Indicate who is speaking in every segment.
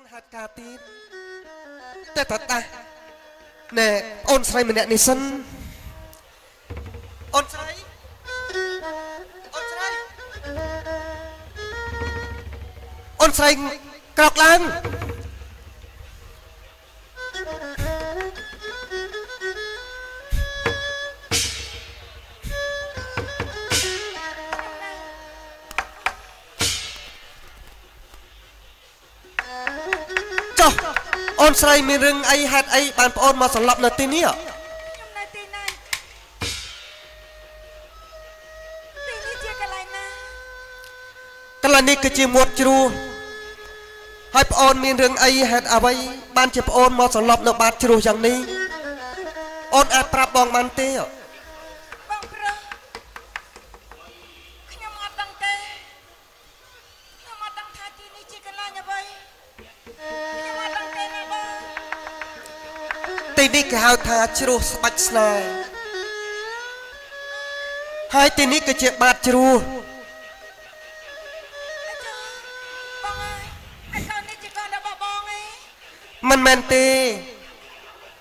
Speaker 1: បានហេតុការណ៍ទៀតតែតតាណែអូនស្រីម្នាក់នេះសិនអូនស្រីក្រោកឡើងចុះអូនស្រីមានរឿងអីហេតុអីបានប្អូនមកសន្លប់នៅទីនេះ
Speaker 2: ខ្ញុំនៅទីនេះជាកន្លែងណា
Speaker 1: កន្លែងនេះគឺជាមាត់ជ្រោះហើយប្អូនមានរឿងអីហេតុអ្វីបានជាប្អូនមកសន្លប់នៅបាតជ្រោះយ៉ាងនេះអូនអាចប្រាប់បងបានទេ
Speaker 2: បងប្រុសខ្ញុំអត់ដឹងទេខ្ញុំអត់ដឹងថាទីនេះជាកន្លែងអ្វីខ្ញុំអត់ដឹងទេណាបង
Speaker 1: ទីនេះគេហៅថាជ្រោះស្បាច់ស្នេហ៍ហើយទីនេះគឺជាបាតជ្រោះមិនមែនទេ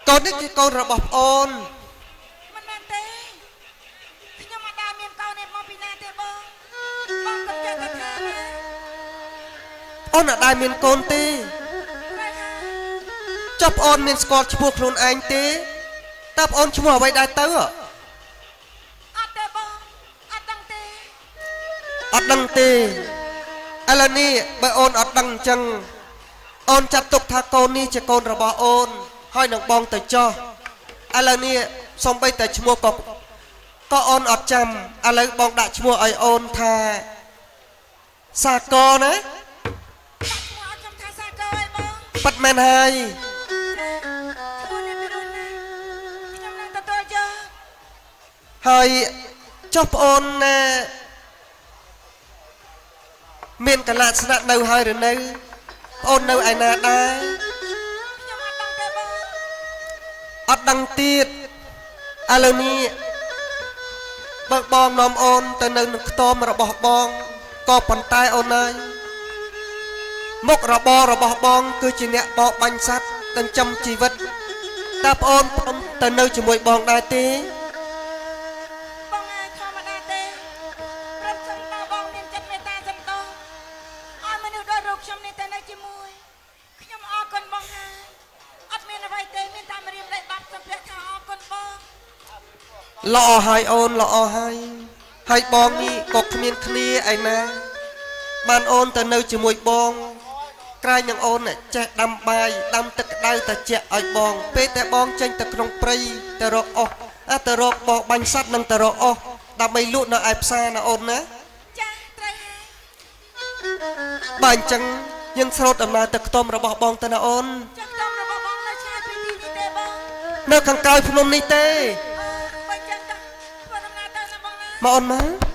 Speaker 1: កូននេះគឺកូនរបស់ប្អូន
Speaker 2: មិនមែនទេខ្ញុំអត់ដែលមានកូននេះមកពីណាទេបងកុំចេះតែថា
Speaker 1: អូនអត់ដែលមានកូនទេចុះប្អូនមានស្គាល់ឈ្មោះខ្លួនឯងទេតើប្អូនឈ្មោះអ្វីដែរទៅ
Speaker 2: អត់ទេបងអត់ដឹងទេ
Speaker 1: ឥឡូវនេះបើអូនអត់ដឹងអញ្ចឹងអូនចាត់ទុកថាកូននេះជាកូនរបស់អូនហើយនឹងបងទៅចោះឥឡូវនេះសំបីតែឈ្មោះក៏អូនអត់ចាំឥឡូវបងដាក់ឈ្មោះឲ្យអូនថាសាកលណាប៉ាត់មែនហើយ
Speaker 2: ខ្ញុំនឹងទទួលយក
Speaker 1: ហើយចុះប្អូនណាមានកលៈស្នាក់នៅហើយឬនៅអូននៅឯណាដែរ
Speaker 2: ខ្ញុំអត់ដឹងទេបង
Speaker 1: អត់ដឹងទៀតឥឡូវនេះបើបងនាំអូនទៅនៅនឹងខ្ទមរបស់បងក៏ប៉ុន្តែអូនហើយមុខរបររបស់បងគឺជាអ្នកបរបាញ់សត្វចិញ្ចឹមជីវិតតើប្អូនព្រមទៅនៅជាមួយបងដែរទេ
Speaker 2: បងអាចធម្មតាទេព្រមចង់តើបងមានចិត្តមេត្តាសន្តោសឲ្យមនុស្សដូចរូបខ្ញុំនេះទៅនៅជាមួយខ្ញុំអរគុណបងហើយអត់មានអ្វីទេមានតែម្រាមដៃបាត់សំភារថាអរគុណបង
Speaker 1: ល្អហើយអូនល្អហើយបងនេះក៏គ្មានគ្នាឯណាបានអូនទៅនៅជាមួយបងក្រែងនឹងអូនចេះដាំបាយដាំទឹកក្តៅត្រជាក់ឲ្យបងពេលតែបងចេញទៅក្នុងព្រៃទៅរកអុសទៅរកបោះបាញ់សត្វនិងទៅរកអុសដើម្បីលក់នៅឯផ្សារណាអូនណា
Speaker 2: ចាត្រូវហើយ
Speaker 1: បើអញ្ចឹងយើងស្រោតដំណើរទៅខ្ទមរបស់បងទៅណាអូន
Speaker 2: ចាខ្ទមរបស់បងនៅឆ្ងាយពីទីនេះទេបង
Speaker 1: នៅខាងក្រោយភ្នំនេះទេ
Speaker 2: បើអញ្ចឹងធ្វើដំណើរទៅណាបងណា
Speaker 1: មកអូនមក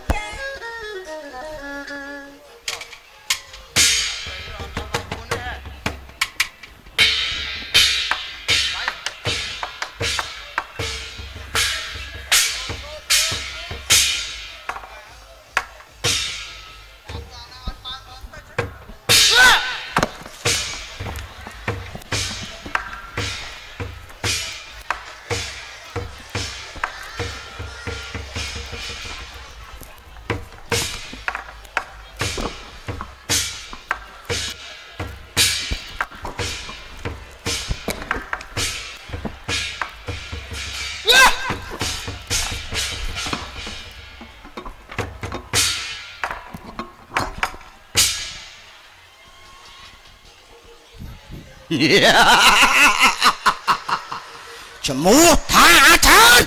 Speaker 3: ឈ្មោះថាអាចារ្យ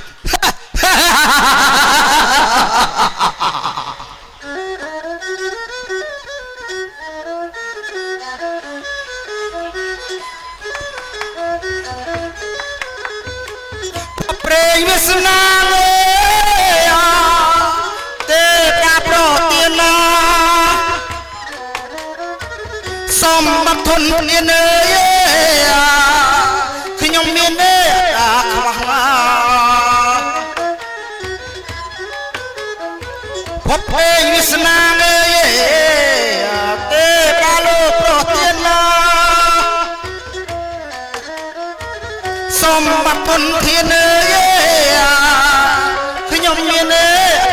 Speaker 3: ព្រេងវាស្នាទេប្រាប្រទានណាសំបត្តិធននានខ្ញុំមានទេអាខ្វះណាភពភេងវាស្នាទេបាលោកប្រទានណា បាត់ទុនធានអើយខ្ញុំមានទេ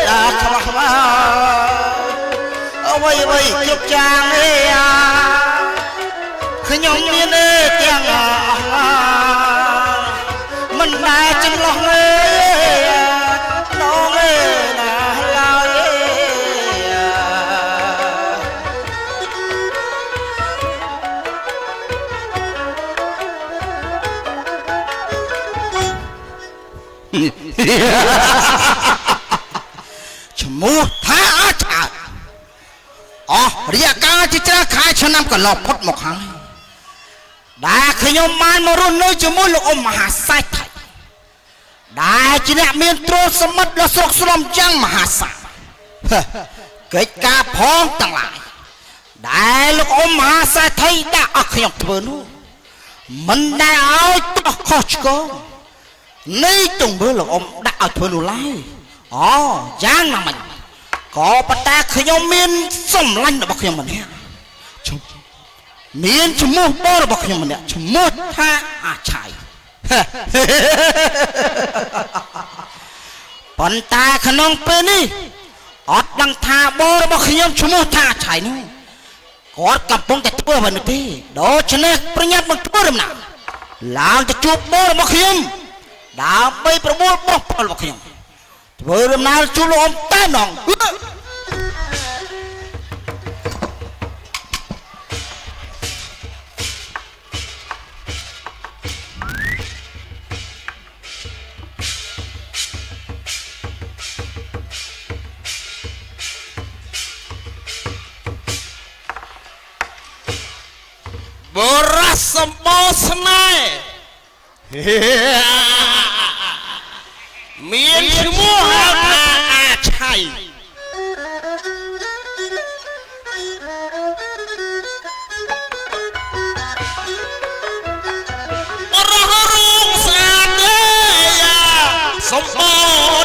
Speaker 3: អាខ្វះមកអ្វីជប់ចាងអេខ្ញុំមានទេទាំងអស់មិនដែលចន្លោះអើយនងអើណាឡើយឈ្មោះថាអាចអស់រយៈកាលជាច្រើនខែឆ្នាំកន្លងផុតមកហើយដែលខ្ញុំបានមករស់នៅជាមួយលោកអ៊ំមហាសេដ្ឋីដែលជាអ្នកមានទ្រព្យសម្បត្តិដ៏ស្រុកស្រំយ៉ាងមហាសាលកិច្ចការផងទាំងឡាយដែលលោកអ៊ំមហាសេដ្ឋីដាក់ឲ្យខ្ញុំធ្វើនោះមិនដែលឲ្យទោះខុសឆ្គងនេះទំមើលលោកអ៊ំដាក់ឲ្យធ្វើនោះឡើយអូយ៉ាងណាមិញក៏ប៉ុន្តែខ្ញុំមានសម្លាញ់របស់ខ្ញុំម្នាក់មានឈ្មោះបងរបស់ខ្ញុំម្នាក់ឈ្មោះថាអាឆៃប៉ុន្តែក្នុងពេលនេះអត់ដឹងថាបងរបស់ខ្ញុំឈ្មោះថាអាឆៃនោះគាត់កំពុងតែធ្វើអ្វីនោះទេដូច្នេះប្រញាប់មកធ្វើដំណើរឡើងទៅជួបបងរបស់ខ្ញុំដើម្បីប្រមូលបងប្អូនរបស់ខ្ញុំធ្វើដំណើរជួបលោកអ៊ំតែម្ដងបរោះសម្បោស្នេហ៍មានឈ្មោះហៅថាអាឆៃបរោះរូងស្អាតទេសម្បោ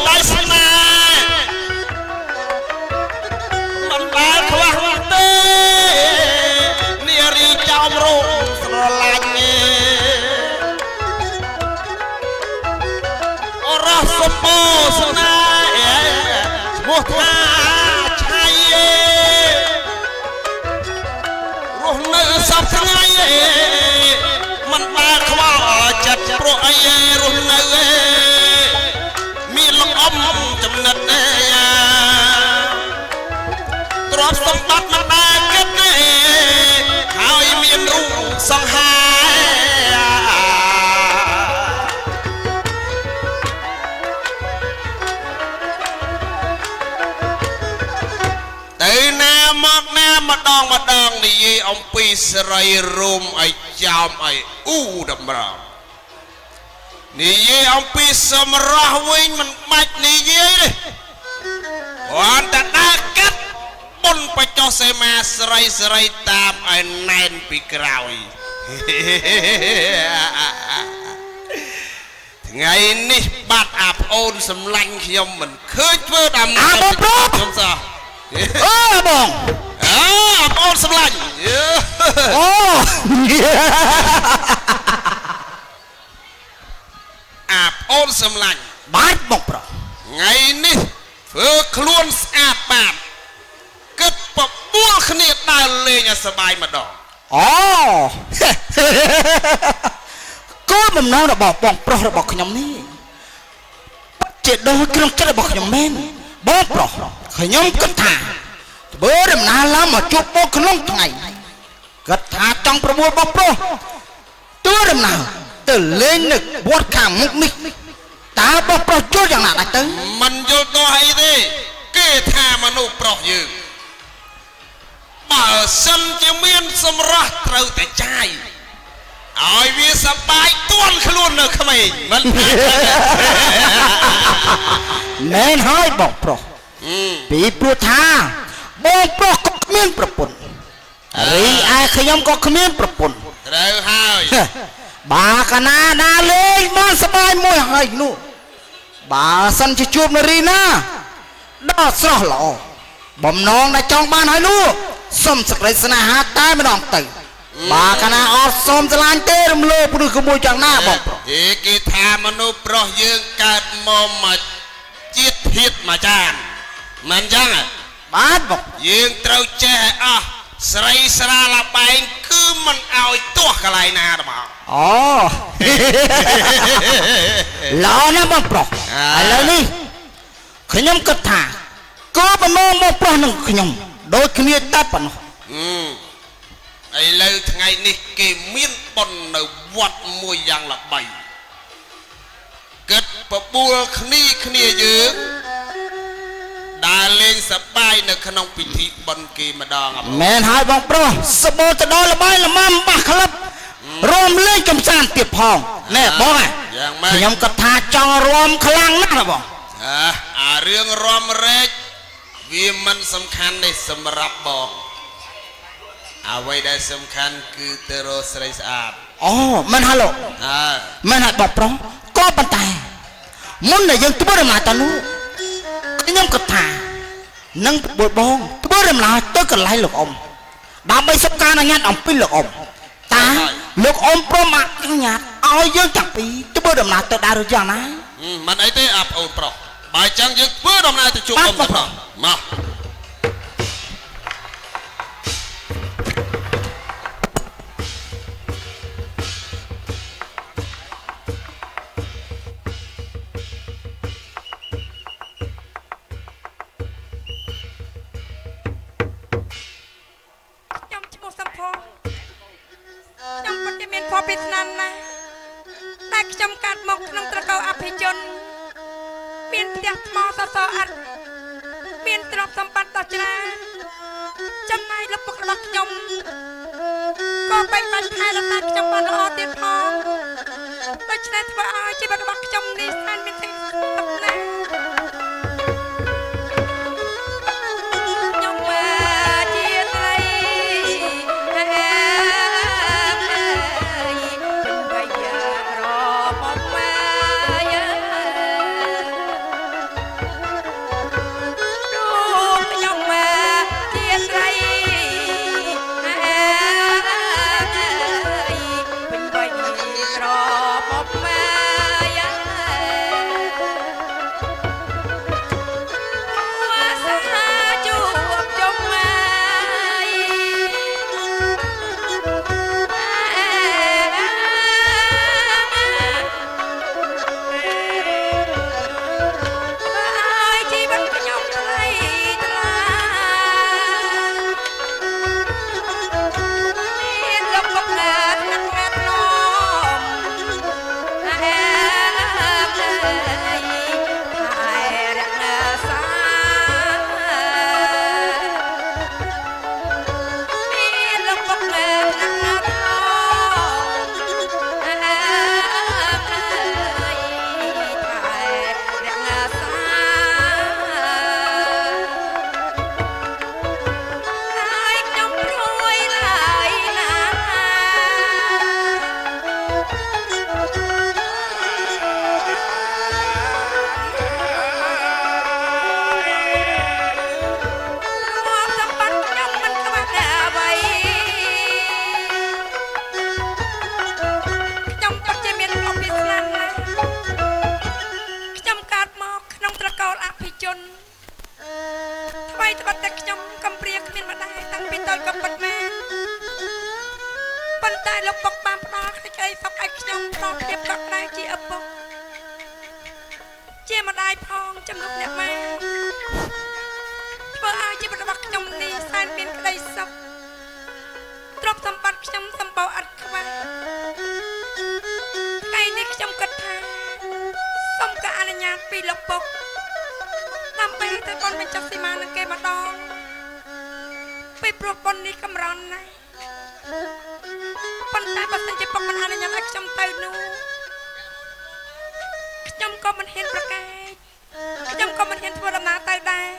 Speaker 3: ដៃស្នេហ៍មិនដែលខ្វះទេនារីចោមរូងស្រឡាញ់សម្បោស្នេហ៍ឈ្មោះថាឆៃរស់នៅសពថ្ងៃមិនដែលខ្វល់ចិត្តព្រោះអីរស់នៅមានលោកអ៊ំចំណិតទ្រព្យសម្បត្តិមិនដែលគិតទេហើយមានរូបសង្ហាម្ដងនិយាយអំពីសេរីរុំឲ្យចោមឲ្យអ៊ូតម្រងនិយាយអំពីសម្រស់វិញមិនបាច់និយាយទេគាត់តែដើរកាត់បុនបច្ចុះសេមាសេរីតាមឲ្យណែនពីក្រោយថ្ងៃនេះបាត់អាប្អូនសម្លាញ់ខ្ញុំមិនឃើញធ្វើដំណើរខ្ញុំសោះអូបងបងអូនសម្លាញ់អូអាបងអូនសម្លាញ់បាច់មកប្រុសថ្ងៃនេះធ្វើខ្លួនស្អាតបាតគិតបបួលគ្នាដើរលេងឲ្យសบายម្ដងអូគោលបំណងរបស់បងប្រុសរបស់ខ្ញុំនេះជាដូចក្នុងចិត្តរបស់ខ្ញុំមែនបងប្រុសខ្ញុំគិតថាធ្វើដំណើរឡើងមកជួបបងក្នុងថ្ងៃគាត់ថាចង់ប្រមូលបងប្រុសធ្វើដំណើរទៅលេងនៅវត្តខាងមុខនេះតើបងប្រុសយល់យ៉ាងណាដែរទៅមិនយល់ទៅអីទេគេថាមនុស្សប្រុសយើងបើសិនជាមានសម្រស់ត្រូវតែចាយឲ្យវាសបាយទាន់ខ្លួននៅក្មេងមិនមែនហើយបងប្រុសពីព្រោះថាបងប្រុសក៏គ្មានប្រពន្ធរីឯខ្ញុំក៏គ្មានប្រពន្ធត្រូវហើយបើកាលណាលេងបានសបាយមួយហើយនោះបើសិនជាជួបនារីណាដ៏ស្រស់ល្អបំណងដែលចង់បានហើយនោះសុំសេចក្តីស្នេហាតែម្ដងទៅបើកាលណាអត់សុំស្រឡាញ់ទេរំលើ ព្រឹកមួយយ៉ាងណាបងប្រុស
Speaker 4: គេថាមនុស្សប្រុសយើងកើតមកមកជាតិធាតុមួយចានមិនចឹង
Speaker 3: បាទបង
Speaker 4: យើងត្រូវចេះឲ្យអស់ស្រីស្រាលបែងគឺមិនឲ្យទាស់កន្លែងណាទេបង
Speaker 3: អូល្អណាស់បងប្រុសឥឡូវនេះខ្ញុំគិតថាក៏បំណងមកប្រុសនឹងខ្ញុំដូចគ្នាតែប៉ុណ្ណោះ
Speaker 4: ឥឡូវថ្ងៃនេះគេមានបុណ្យនៅវត្តមួយយ៉ាងល្បីគិតបបួលគ្នាយើងដើរលេងសប្បាយនៅក្នុងពិធីបុណ្យគេម្ដង
Speaker 3: មែនហើយបងប្រុសសបោទៅដល់ល្បាយល្មាំបាសក្លឹបរួមលេងកំសាន្តទៀតផងណែបង
Speaker 4: យ៉ាងម៉េច
Speaker 3: ខ្ញុំក៏ថាចង់រួមខ្លាំងណាស់ណាបង
Speaker 4: អារឿងរំរែកវាមិនសំខាន់ទេសម្រាប់បងអ្វីដែលសំខាន់គឺទៅរកស្រីស្អាត
Speaker 3: អូមែនហើយលោកមែនហើយបងប្រុសក៏ប៉ុន្តែមុនដែលយើងធ្វើដំណើរទៅនោះខ្ញុំក៏ថានឹងបុលបងធ្វើដំណើរទៅកន្លែងលោកអ៊ំដើម្បីសិក្សាអនុញ្ញាតអំពីលោកអ៊ំតាលោកអ៊ំព្រមអនុញ្ញាតឲ្យយើងទាំងពីរធ្វើដំណើរទៅដែរឬយ៉ាងណា
Speaker 4: មិនអីទេអាប្អូនប្រុសបើចឹងយើងធ្វើដំណើរទៅជួបអ៊ំប្រុសមក
Speaker 2: ខ្ញុំឈ្មោះសំផស្សខ្ញុំពិតជាមានភ័ព្វពីស្នាមណាស់តែខ្ញុំកាត់មកក្នុងត្រកូលអភិជនមានផ្ទះថ្មសសអិតមានទ្រព្យសម្បត្តិដ៏ច្រើនចំណែកឪពុករបស់ខ្ញុំក៏បែកបាច់ថែរក្សាខ្ញុំបានល្អទៀតផងដូច្នេះធ្វើឲ្យជីវិតរបស់ខ្ញុំនេះស្អាតមានសេចក្តីសុខណាស់ ជាម្ដាយផងចំណុចអ្នកម៉ែធ្វើឲ្យជីវិតរបស់ខ្ញុំនេះសែនមានក្តីសុខទ្រព្យសម្បត្តិខ្ញុំសម្បូរអត់ខ្វះថ្ងៃនេះខ្ញុំគិតថាសូមការអនុញ្ញាតពីលោកពុកដើម្បីទៅបនបញ្ចុះសីមានឹងគេម្ដងពេលព្រោះបននេះកំរន់ណាស់ប៉ុន្តែបើសិនជាពុកមិនអនុញ្ញាតឲ្យខ្ញុំទៅនោះខ្ញុំក៏មិនហ៊ានប្រកែកខ្ញុំក៏មិនហ៊ានធ្វើដំណើរទៅដែរ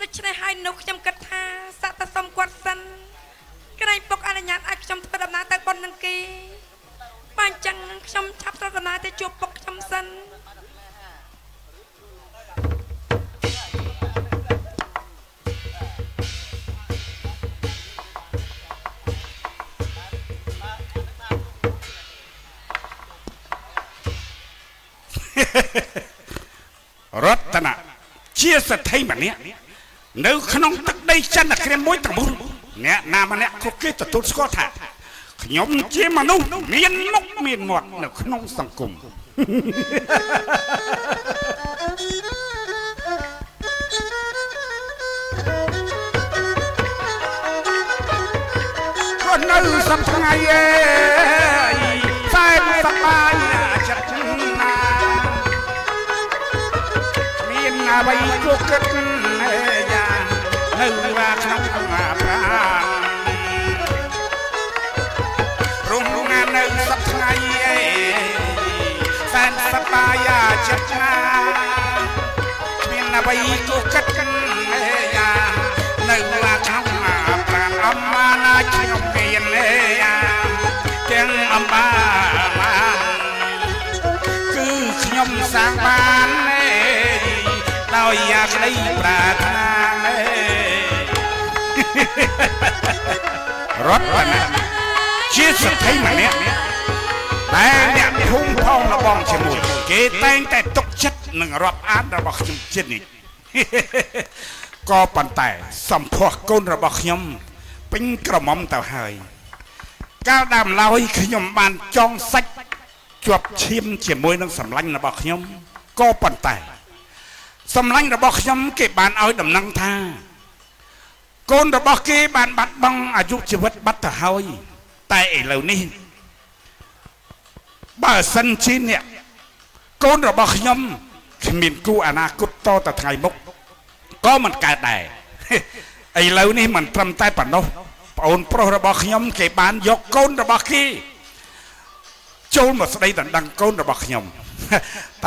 Speaker 2: ដូច្នេះហើយនោះខ្ញុំគិតថាសាក់តែសុំគាត់សិនក្រែងពុកអនុញ្ញាតឲ្យខ្ញុំធ្វើដំណើរទៅបននឹងគេបើអញ្ចឹងខ្ញុំឆាប់ធ្វើដំណើរទៅជួបពុកខ្ញុំសិន
Speaker 5: រតនៈជាសេដ្ឋីម្នាក់នៅក្នុងទឹកដីចន្ទគ្រាមមួយទាំងមូលអ្នកណាម្នាក់គ្រប់គេទទួលស្គាល់ថាខ្ញុំជាមនុស្សមានមុខមានមាត់នៅក្នុងសង្គមនៅសប្ថ្ងៃឯងសែនសប្បាយចិត្តណាមានអ្វីគួរគិតយ៉ាងនៅវាក្នុងប្រារំលងនៅសប្ថ្ងៃឯងសែនសប្បាយចិត្តណាមានអ្វីគួរគិតយ៉ាងនៅវាក្នុងប្រាអមណាខ្ញុំទាំងអំបានគឺខ្ញុំសាងបានដោយអាក្តីប្រាថ្នារតនៈជាសេដ្ឋីម្នាក់តែអ្នកភូមិផងរបងជាមួយគេតែងតែទុកចិត្តនឹងរាប់អានរបស់ខ្ញុំចិត្តនេះក៏ប៉ុន្តែសម្ផស្សកូនរបស់ខ្ញុំពេញក្រមុំទៅហើយកាលដើមឡើយខ្ញុំបានចងសាច់ជាប់ឈាមជាមួយនឹងសម្លាញ់របស់ខ្ញុំក៏ប៉ុន្តែសម្លាញ់របស់ខ្ញុំគេបានឲ្យដំណឹងថាកូនរបស់គេបានបាត់បង់អាយុជីវិតបាត់ទៅហើយតែឥឡូវនេះបើសិនជាអ្នកកូនរបស់ខ្ញុំគ្មានគូអនាគតតទៅថ្ងៃមុខក៏មិនកើតដែរឥឡូវនេះមិនត្រឹមតែប៉ុណ្ណោះប្អូនប្រុសរបស់ខ្ញុំគេបានយកកូនរបស់គេចូលមកស្ដីដណ្ដឹងកូនរបស់ខ្ញុំ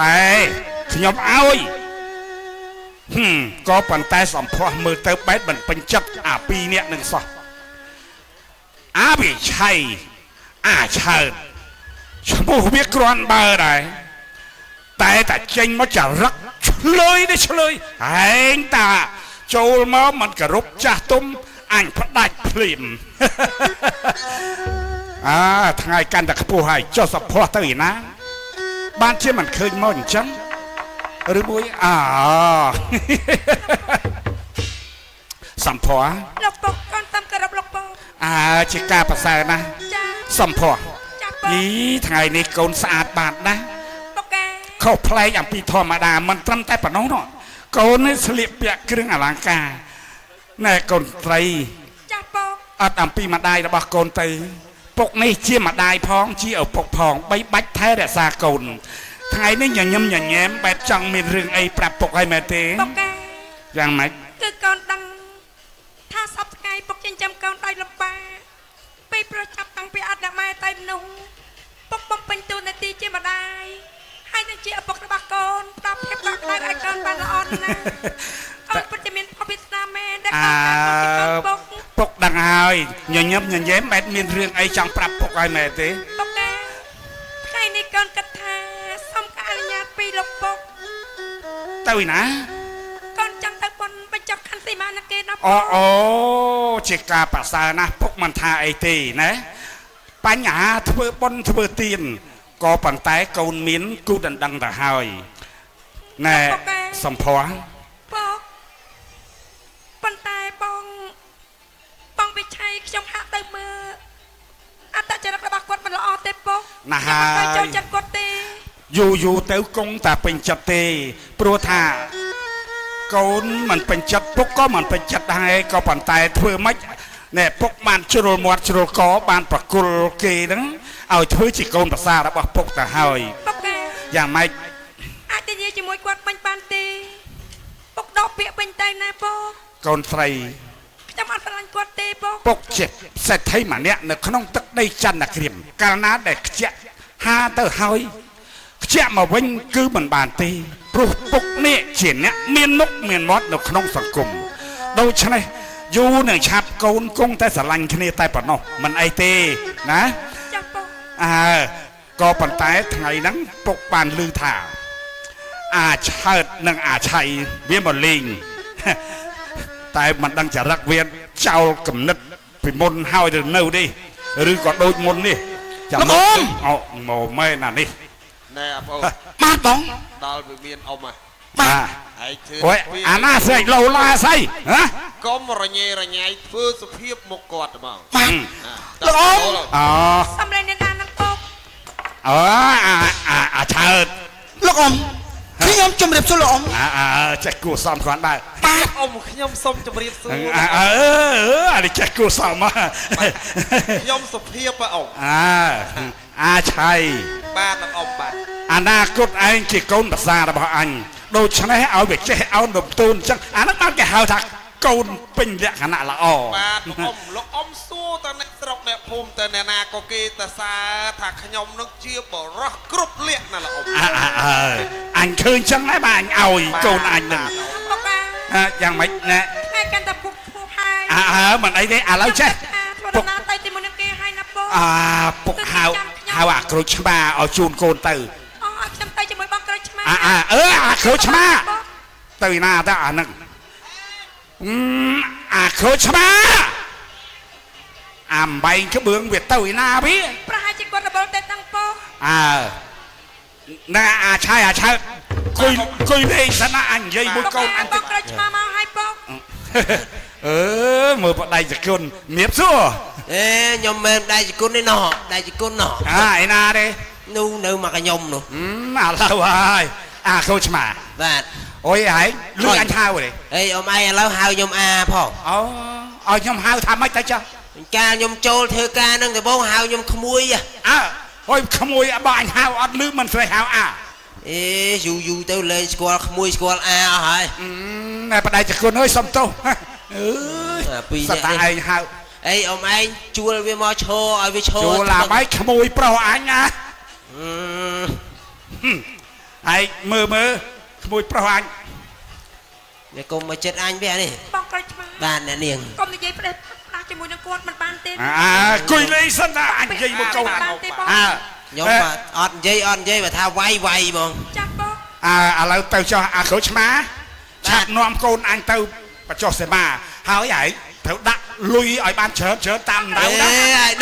Speaker 5: តែខ្ញុំឲ្យក៏ប៉ុន្តែសម្ផស្សមើលទៅបែបមិនពេញចិត្តអាពីរនាក់នឹងសោះអាវិឆ័យអាឆើតឈ្មោះវាគ្រាន់បើដែរតែតែចេញមកចរិតឆ្លើយនេះឆ្លើយហែងតាចូលមកមិនគោរពចាស់ទុំអញផ្ដាច់ភ្លាមថ្ងៃកាន់តែខ្ពស់ហើយចុះសភ័សទៅឯណាបានជាមិនឃើញមកអញ្ចឹងឬមួយសម្ផស្ស
Speaker 2: លោកពុកកូនតាមគោរពលោកពុក
Speaker 5: ជាការប្រសើរណាស់សម្ផស្សយីថ្ងៃនេះកូនស្អាតបាតណាស់
Speaker 2: ពុកកែ
Speaker 5: ខុសប្លែកអំពីធម្មតាមិនត្រឹមតែប៉ុណ្ណោះនោះកូននេះស្លៀកពាក់គ្រឿងអលង្ការណែកូនត្រី
Speaker 2: ចាស់ពុក
Speaker 5: អត់អំពីម្ដាយរបស់កូនទៅពុកនេះជាម្ដាយផងជាឪពុកផងបីបាច់ថែរក្សាកូនថ្ងៃនេះញញឹមញញែមបែបចង់មានរឿងអីប្រាប់ពុកឲ្យមែនទេ
Speaker 2: ពុកកែ
Speaker 5: យ៉ាងម៉េច
Speaker 2: គឺកូនដឹងថាសប្តាហ៍ពុកចិញ្ចឹមកូនដោយលំបាកពេលប្រចាប់តាំងពីអត់ម៉ែតែមនុស្សពុកបំពេញតួនាទីជាម្ដាយហើយនឹងជាឪពុករបស់កូនផ្ដល់ភាពកក់ក្ដៅឲ្យកូនបានល្អណាស់កូនពិតជាមានអភិស្នាមែនដែលកូន
Speaker 5: ពុកដឹងហើយញញឹមញញែមបែបមានរឿងអីចង់ប្រាប់ពុកឲ្យមែនទេ
Speaker 2: ពុកណាថ្ងៃនេះកូនគិតថាសូមការអនុញ្ញាតពីលោកពុក
Speaker 5: ទៅណា
Speaker 2: កូនចង់ទៅបន់បញ្ចុះខណ្ឌសីមានគេណា
Speaker 5: អូជាការប្រសើរណាស់ពុកមិនថាអីទេណាបញ្ហាធ្វើបន់ធ្វើទានក៏ប៉ុន្តែកូនមានគូដណ្ដឹងទៅហើយណែសម្ផស្ស
Speaker 2: ប៉ុន្តែបងវិឆ័យខ្ញុំហាក់ទៅមើលអត្តចរិតរបស់គាត់មិនល្អទេពុក
Speaker 5: ណាហើយ
Speaker 2: ចូលចិត្តគាត់ទេ
Speaker 5: យូរទៅគង់តែពេញចិត្តទេព្រោះថាកូនមិនពេញចិត្តពុកក៏មិនពេញចិត្តដែរក៏ប៉ុន្តែធ្វើម៉េចណែពុកបានជ្រុលមាត់ជ្រុលកបានប្រគល់គេហ្នឹងឲ្យធ្វើជាកូនប្រសាររបស់ពុកទៅហើយ
Speaker 2: ពុក
Speaker 5: យ៉ាងម៉េច
Speaker 2: អាចទៅនិយាយជាមួយគាត់មិនបានទេពុកដកពាក្យពេញតែណាពុក
Speaker 5: កូនស្រី
Speaker 2: ខ្ញុំអត់ស្រឡាញ់គាត់ទេ
Speaker 5: ពុកជាសេដ្ឋីម្នាក់នៅក្នុងទឹកដីចន្ទគ្រាមកាលណាដែលខ្ជាក់ហាទៅហើយខ្ជាក់មកវិញគឺមិនបានទេព្រោះពុកនេះជាអ្នកមានមុខមានមាត់នៅក្នុងសង្គមដូច្នេះយូរនឹងឆាប់កូនគង់តែស្រឡាញ់គ្នាតែប៉ុណ្ណោះមិនអីទេណា
Speaker 2: ចាពុក
Speaker 5: ក៏ប៉ុន្តែថ្ងៃហ្នឹងពុកបានឮថាឆើតនិងឆៃវាមកលេងតែមិនដឹងចរិតវាចោលគំនិតពីមុនហើយឬនៅទេឬក៏ដូចមុននេះ
Speaker 3: ចាំមក
Speaker 5: មកមែនណានេះ
Speaker 4: ណែបង
Speaker 3: បាទបង
Speaker 4: ដល់វាមានអ៊ំហ่ะ
Speaker 5: បាទ
Speaker 4: ហើយធ្វើ
Speaker 5: អូយអាណាស្រេចលោឡាស្អីហ៎
Speaker 4: កុំរញ៉េរញ៉ៃធ្វើសុភាពមកគាត់ហ្មង
Speaker 3: បាទ
Speaker 4: លោកអ៊ំ
Speaker 5: អូ
Speaker 2: សំលេងអ្នកណានឹងពុក
Speaker 5: អូអាឆើត
Speaker 3: លោកអ៊ំខ្ញុំជម្រាបសួរលោកអ៊ំ
Speaker 5: ចេះគួសមគ្រាន់ដែរ
Speaker 4: អ៊ំខ្ញុំសុំជម្រាបសួរ
Speaker 5: អានេះចេះគួសមមក
Speaker 4: ខ្ញុំសុភាពហ៎អ៊ំ
Speaker 5: អាឆៃ
Speaker 4: បាទលោកអ៊ំបាទ
Speaker 5: អនាគតឯងជាកូនប្រសាររបស់អញដូច្នេះឲ្យវាចេះអោនរំទូនអញ្ចឹងអាហ្នឹងបានគេហៅថាកូនពេញលក្ខណៈល្អ
Speaker 4: បាទលោកអ៊ំសួរតអ្នកស្រុកអ្នកភូមិតអ្នកណាក៏គេតសារថាខ្ញុំនឹងជាបរោះគ្រប់លក្ខណាលោកអ៊ំ
Speaker 5: អញឃើញអញ្ចឹងដែរបាទអញឲ្យកូនអញហ្នឹង
Speaker 2: ពុកអា
Speaker 5: យ៉ាងម៉េចណែ
Speaker 2: ថ្ងៃកាន់តែពុកហើយ
Speaker 5: មិនអីទេឥឡូវចេះ
Speaker 2: ធ្វើដំណើរទៅជាមួយនឹងគេហើយណាពុក
Speaker 5: ពុកហៅអាក្រូចឆ្មាឲ្យជូនកូនទៅ
Speaker 2: អូឲ្យខ្ញុំទៅជាមួយបងក្រូចឆ្មា
Speaker 5: អាក្រូចឆ្មាទៅណាទៅអាហ្នឹងអាក្រូចឆ្មាអំបែងក្បឿងវាទៅឯណាវា
Speaker 2: ប្រហែលជាគាត់រវល់តែតាំងពុក
Speaker 5: ណែអាឆៃគុយលេងសិនណាអញនិយាយមួយកូនអញ
Speaker 2: ប
Speaker 5: តិ
Speaker 2: ង
Speaker 5: ច
Speaker 2: ក្រូចឆ្មាមកឲ្យពុក
Speaker 5: មើលបដៃសគុណមៀបសួរ
Speaker 1: ខ្ញុំមែនដៃជគុណនេះណោះដៃជគុណណោះ
Speaker 5: ឯណាទេ
Speaker 1: នោះនៅមកខ្ញុំនោះ
Speaker 5: ឥឡូវហើយអាក្រូចឆ្មា
Speaker 1: បាទ
Speaker 5: អូយឯងលឺអញហៅទេ
Speaker 1: អីអ៊ំឯងឥឡូវហៅខ្ញុំអាផង
Speaker 5: អូឲ្យខ្ញុំហៅថាម៉េចទៅចាស់
Speaker 1: កាលខ្ញុំចូលធ្វើការនឹងដំបងហៅខ្ញុំក្មួយ
Speaker 5: អើយក្មួយបើអញហៅអត់លឺមិនស្រីហៅអា
Speaker 1: អេយូរទៅលេងស្គាល់ក្មួយស្គាល់អាអស់ហើយ
Speaker 5: ណែបដៃចគុណអើយសុំទោសអើយ
Speaker 1: ពីរ
Speaker 5: សត្វតែឯងហៅ
Speaker 1: អីអ៊ំឯងជួលវាមកឈរឲ្យវាឈរ
Speaker 5: ចូលឡាបាយក្មួយប្រុសអញណាឯងមើលក្មួយប្រុសអញ
Speaker 1: វាកុំមកចិត្តអញវានេះ
Speaker 2: បងក្រូចឆ្មា
Speaker 1: បាទអ្នកនាង
Speaker 2: កុំនិយាយផ្ដេសផ្ដាស់ជាមួយនឹងគាត់មិនបានទេ
Speaker 5: គុយលេងសិនណាអញនិយាយមួយកូន
Speaker 2: បានទេបង
Speaker 1: ខ្ញុំអត់និយាយបើថាវាយហ្មង
Speaker 2: ចាំពុក
Speaker 5: ឥឡូវទៅចោះអាក្រូចឆ្មាឆាប់នាំកូនអញទៅបចុះសេមាហើយឯងត្រូវដាក់លុយឲ្យបានច្រើនតាមដៅណា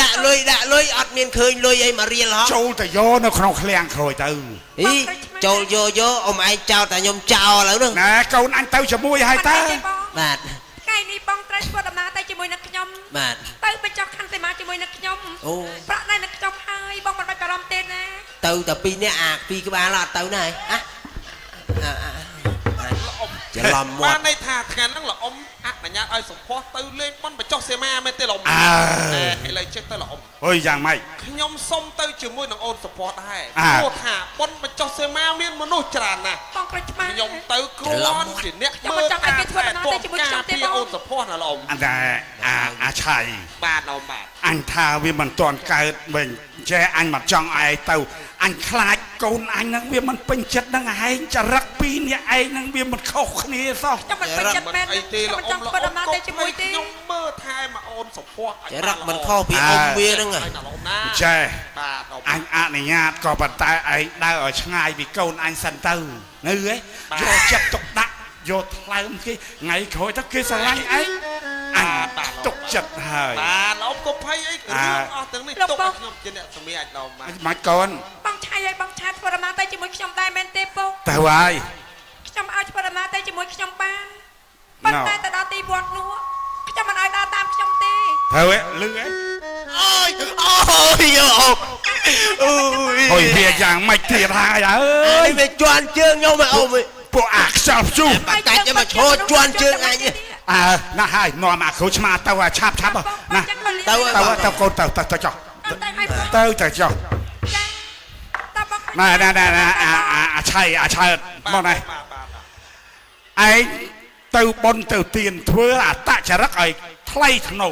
Speaker 1: ដាក់លុយអត់មានឃើញលុយអីមករៀលហ៎
Speaker 5: ចូលទៅយកនៅក្នុងឃ្លាំងក្រួយទៅ
Speaker 1: អីចូលយកអ៊ំឯងចោលតែខ្ញុំចោលឥឡូវហ្នឹង
Speaker 5: ណែកូនអញទៅជាមួយហើយតើ
Speaker 1: បាទ
Speaker 2: ថ្ងៃនេះបងត្រូវធ្វើដំណើរទៅជាមួយនឹងខ្ញុំ
Speaker 1: បាទ
Speaker 2: ទៅបញ្ចុះខណ្ឌសីមាជាមួយនឹងខ្ញុំ
Speaker 1: អូ
Speaker 2: ប្រាក់ណែនឹងខ្ញុំហើយបងមិនបាច់បារម្ភទេណា
Speaker 1: ទៅតែពីរនាក់អាពីរក្បាលអត់ទៅណាច្រឡំមា
Speaker 4: បាន
Speaker 1: ត់
Speaker 4: ន័យថាថ្ងៃហ្នឹងលោកអ៊ំអនុញ្ញាតឲ្យសម្ផស្សទៅលេងប៉ុនបញ្ចុះសេមាមែនទេលោកអ៊ំឥឡូវចេះទៅលោកអ៊ំ
Speaker 5: អើយយ៉ាងម៉េច
Speaker 4: ខ្ញុំសុំទៅជាមួយនឹងអូនសម្ផស្សដែរ
Speaker 5: អា
Speaker 4: ព្រោះថាប៉ុនបញ្ចុះសេមាមានមនុស្សច្រើនណាស់
Speaker 2: បងក្រូចឆ្មា
Speaker 4: ខ្ញុំទៅគ្រាន់ជាអ្នកមើលការពីអូនសម្ផស្សណាលោកអ៊ំ
Speaker 5: អតែអាឆៃ
Speaker 4: បាទអ៊ំបាទ
Speaker 5: អញថាវាមិនទាន់កើតវិញចេះអញមកចង់ឯងទៅអញខ្លាចកូនអញហ្នឹងវាមិនពេញចិត្តនឹងឯងចរិតពីរនាក់ឯងហ្នឹងវាមិនខុសគ្នាសោះ
Speaker 2: ខ្ញុំមិនពេញចិត្តមែន
Speaker 4: អីទេ
Speaker 2: ខ្ញុំ
Speaker 4: លោក
Speaker 2: មិនច
Speaker 4: អ៊ំ
Speaker 2: ង់ធ្វើដំណើរទៅជាមួយទេ
Speaker 4: ខ្ញុំមើលថែមកអូនសម្ផស្ស
Speaker 1: ចរិតមិនខុសពីអ៊ំវាហ្នឹង
Speaker 4: ហើយណាលោកអ៊ំណា
Speaker 5: ចេះ
Speaker 4: បាទអ៊ំ
Speaker 5: អញអនុញ្ញាតក៏ប៉ុន្តែឯងដើរឲ្យឆ្ងាយពីកូនអញសិនទៅនៅហ៎យកចិត្តទុកដាក់យកថ្លើមគេថ្ងៃក្រោយទៅគេស្រឡាញ់ឯងអញទុកចិត្តហើយ
Speaker 4: បាទលោកអ៊ំកុំភ័យអីរឿងអស់ទាំងនេះទុកឲ្យខ្ញុំជាអ្នកសម្រាប់ដល់បាទ
Speaker 5: មិនកូន
Speaker 2: បងឆៃឲ្យបងឆាតធ្វើដំណើរទៅជាមួយខ្ញុំដែរមែនទេពុក
Speaker 5: ទៅហើយ
Speaker 2: ខ្ញុំឲ្យធ្វើដំណើរទៅជាមួយខ្ញុំបានប៉ុន្តែទៅដល់ទីវត្តនោះខ្ញុំមិនឲ្យដើរតាមខ្ញុំទេ
Speaker 5: ទៅហ៎លឺហ៎
Speaker 1: អូយយោអូយ
Speaker 5: ហុយវាយ៉ាងម៉េចទៀតហើយអើ
Speaker 1: អើ
Speaker 5: យ
Speaker 1: យវាជន់ជើងខ្ញុំអ៊ំ
Speaker 5: ពួកអាខ្សោជូ
Speaker 1: បាច់កាច់ទៅមកឈរជន់ជើងអញ
Speaker 5: ណាស់ហើយនាំអាគ្រូឆ្មាទៅឆាប់ណាទៅកូនទៅចុះទៅចុះណែអាឆៃមកណែឯងទៅបនទៅទៀនធ្វើអតចរិតឲ្យថ្លៃធ្នូ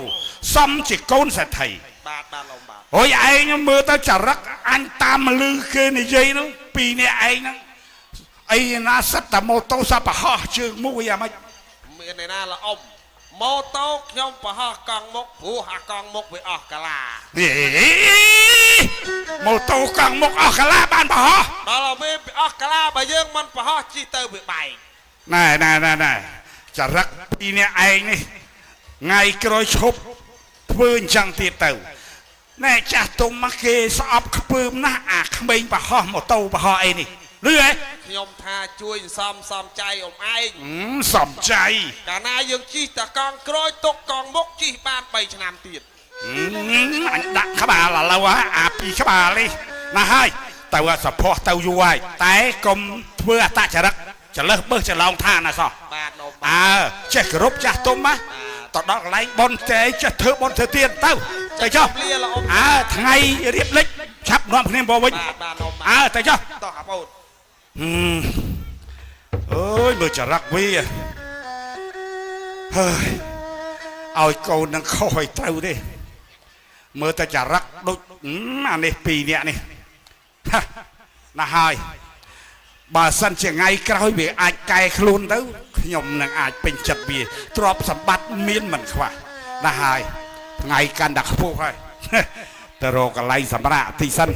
Speaker 5: សំជាកូនសេដ្ឋី
Speaker 4: បាទបាទលោកបាទ
Speaker 5: អូយឯងមើលទៅចរិតអញតាមលឺគេនិយាយនោះពីរនាក់ឯងហ្នឹងអីណាសិតតែម៉ូតូសបហោះជើងមួយអាម៉េច
Speaker 4: មានឯណាលោកអ៊ំម៉ូតូខ្ញុំបរហោះកង់មុខព្រោះអាកង់មុខវាអស់កាឡា
Speaker 5: ម៉ូតូកង់មុខអស់កាឡាបានបរហោះ
Speaker 4: ដល់វាអស់កាឡាបើយើងមិនបរហោះជិះទៅវាបែក
Speaker 5: ណែចរិតពីរនាក់ឯងនេះថ្ងៃក្រោយឈប់ធ្វើអញ្ចឹងទៀតទៅ ណែចាស់ទុំមកគេស្អប់ខ្ពើមណាស់អាក្មេងបរហោះម៉ូតូបរហោះអីនេះលឺហ៎
Speaker 4: ខ្ញុំថាជួយសំចៃអ៊ំឯង
Speaker 5: សំចៃ
Speaker 4: កាលណាយើងជិះតកង់ក្រោយទុកកង់មុខជិះបាន3ឆ្នាំទៀត
Speaker 5: អញដាក់ក្បាលឥឡូវអាពីក្បាលនេះណាហើយទៅសភ័សទៅយូរហើយតែកុំធ្វើអតចរិតចលើសបើសច្រឡំថាណាសោះ
Speaker 4: បាទអ៊ំ
Speaker 5: អើចេះគោរពចាស់ទុំណាទៅដល់កន្លែងបនចេះចេះធ្វើបនធ្វើទៀតទៅចុះអើថ្ងៃរៀបលិចឆាប់នាំគ្នាមកវិញ
Speaker 4: បាទអ៊ំ
Speaker 5: អើទៅចុះ
Speaker 4: តោះអាបូន
Speaker 5: អើយមើលចរិតវាហើយឲ្យកូននឹងខុសឲ្យត្រូវទេមើលតែចរិតដូចអានេះពីរនាក់នេះណាហើយបើសិនជាថ្ងៃក្រោយវាអាចកែខ្លួនទៅខ្ញុំនឹងអាចពេញចិត្តវាទ្រព្យសម្បត្តិមានមិនខ្វះណាហើយថ្ងៃកាន់តែខ្ពស់ហើយទៅរកកន្លែងសម្រាប់ទីសិន